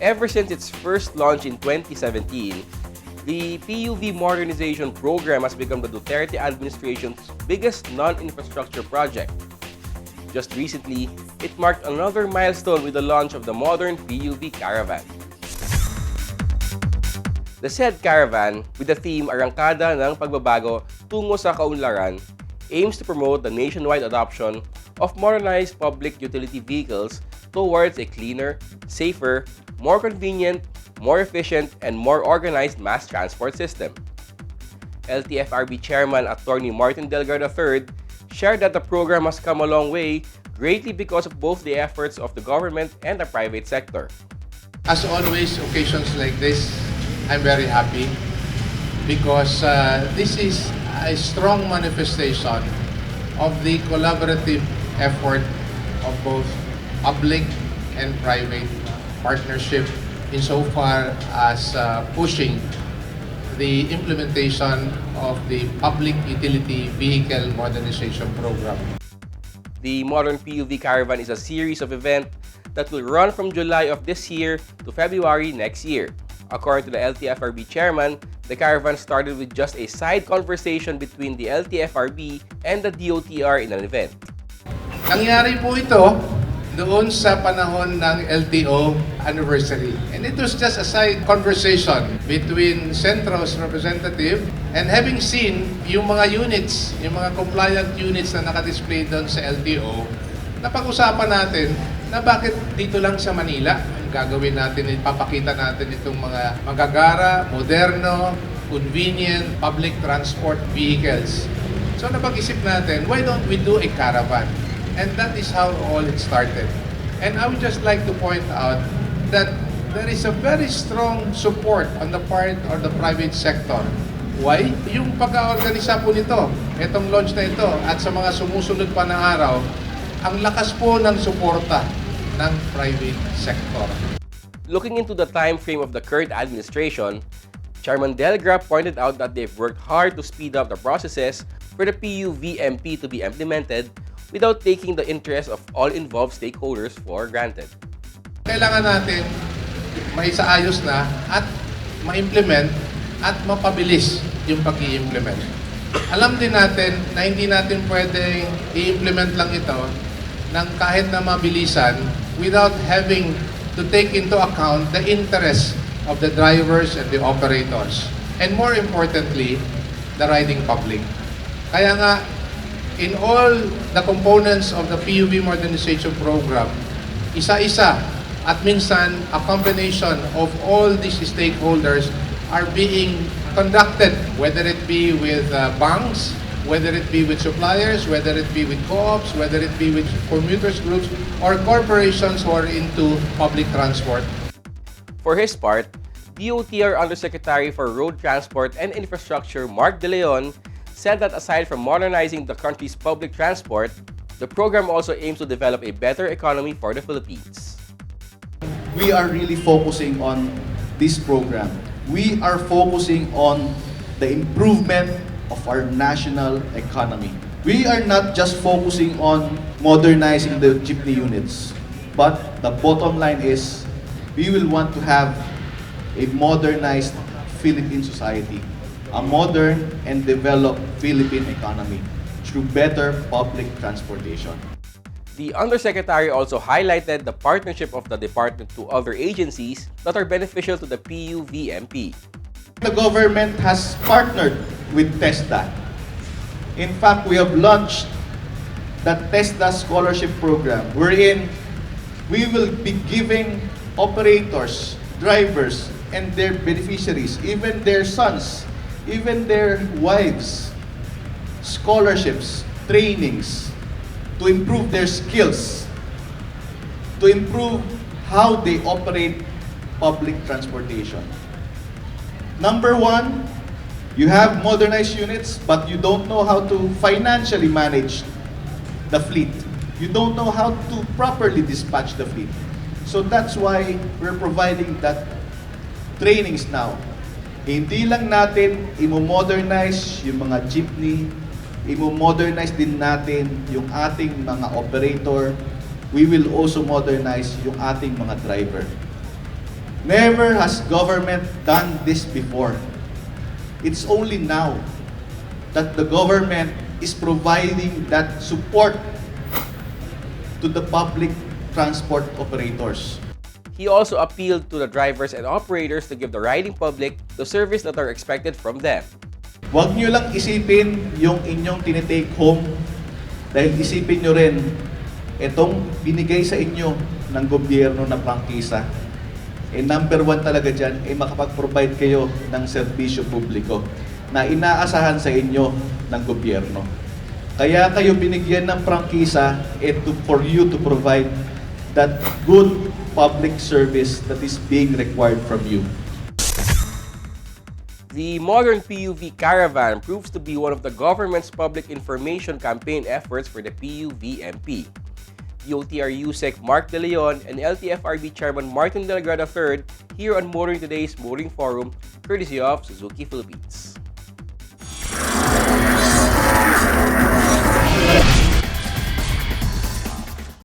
Ever since its first launch in 2017, the PUV modernization program has become the Duterte administration's biggest non-infrastructure project. Just recently, it marked another milestone with the launch of the modern PUV Caravan. The said Caravan, with the theme Arangkada ng Pagbabago Tungo sa Kaunlaran, aims to promote the nationwide adoption of modernized public utility vehicles towards a cleaner, safer, more convenient, more efficient, and more organized mass transport system. LTFRB Chairman Attorney Martin Delgado III shared that the program has come a long way, greatly because of both the efforts of the government and the private sector. As always, occasions like this, I'm very happy because this is a strong manifestation of the collaborative effort of both public and private partnership insofar as pushing the implementation of the Public Utility Vehicle Modernization Program. The Modern PUV Caravan is a series of events that will run from July of this year to February next year. According to the LTFRB chairman, the caravan started with just a side conversation between the LTFRB and the DOTR in an event. Nangyari po ito doon sa panahon ng LTO anniversary. And it was just a side conversation between Centro's representative and having seen yung mga units, yung mga compliant units na nakadisplay doon sa LTO, napag-usapan natin na bakit dito lang sa Manila gagawin natin, ipapakita natin itong mga magagara, moderno, convenient public transport vehicles. So napag-isip natin, why don't we do a caravan? And that is how all it started. And I would just like to point out that there is a very strong support on the part of the private sector. Why? Yung pagka-organisa po nito, itong launch na ito, at sa mga sumusunod pa na araw, ang lakas po ng suporta ng private sector. Looking into the time frame of the current administration, Chairman Delgra pointed out that they've worked hard to speed up the processes for the PUVMP to be implemented without taking the interest of all involved stakeholders for granted. Kailangan natin maisaayos na at ma-implement at mapabilis yung pag-i-implement. Alam din natin na hindi natin pwedeng i-implement lang ito ng kahit na mabilisan without having to take into account the interests of the drivers and the operators. And more importantly, the riding public. Kaya nga, in all the components of the PUV modernization program, isa-isa at minsan a combination of all these stakeholders are being conducted, whether it be with banks, whether it be with suppliers, whether it be with co-ops, whether it be with commuters groups, or corporations who are into public transport. For his part, DOTR Undersecretary for Road Transport and Infrastructure Mark De Leon said that aside from modernizing the country's public transport, the program also aims to develop a better economy for the Philippines. We are really focusing on this program. We are focusing on the improvement of our national economy. We are not just focusing on modernizing the jeepney units, but the bottom line is we will want to have a modernized Philippine society, a modern and developed Philippine economy through better public transportation. The Undersecretary also highlighted the partnership of the department to other agencies that are beneficial to the PUVMP. The government has partnered with TESDA. In fact, we have launched the TESDA scholarship program wherein we will be giving operators, drivers, and their beneficiaries, even their sons, even their wives, scholarships, trainings to improve their skills, to improve how they operate public transportation. Number one, you have modernized units, but you don't know how to financially manage the fleet. You don't know how to properly dispatch the fleet. So that's why we're providing that trainings now. Hindi lang natin imo-modernize yung mga jeepney, imo-modernize din natin yung ating mga operator. We will also modernize yung ating mga driver. Never has government done this before. It's only now that the government is providing that support to the public transport operators. He also appealed to the drivers and operators to give the riding public the service that are expected from them. Huwag nyo lang isipin yung inyong tinitake home dahil isipin nyo rin itong binigay sa inyo ng gobyerno na prangkisa. Number one talaga dyan ay makapag-provide kayo ng serbisyo publiko na inaasahan sa inyo ng gobyerno. Kaya kayo binigyan ng prangkisa for you to provide that good public service that is being required from you. The modern PUV Caravan proves to be one of the government's public information campaign efforts for the PUV-MP. DOTR USEC Mark De Leon and LTFRB Chairman Martin Delgado III here on Motoring Today's Motoring Forum, courtesy of Suzuki Philippines.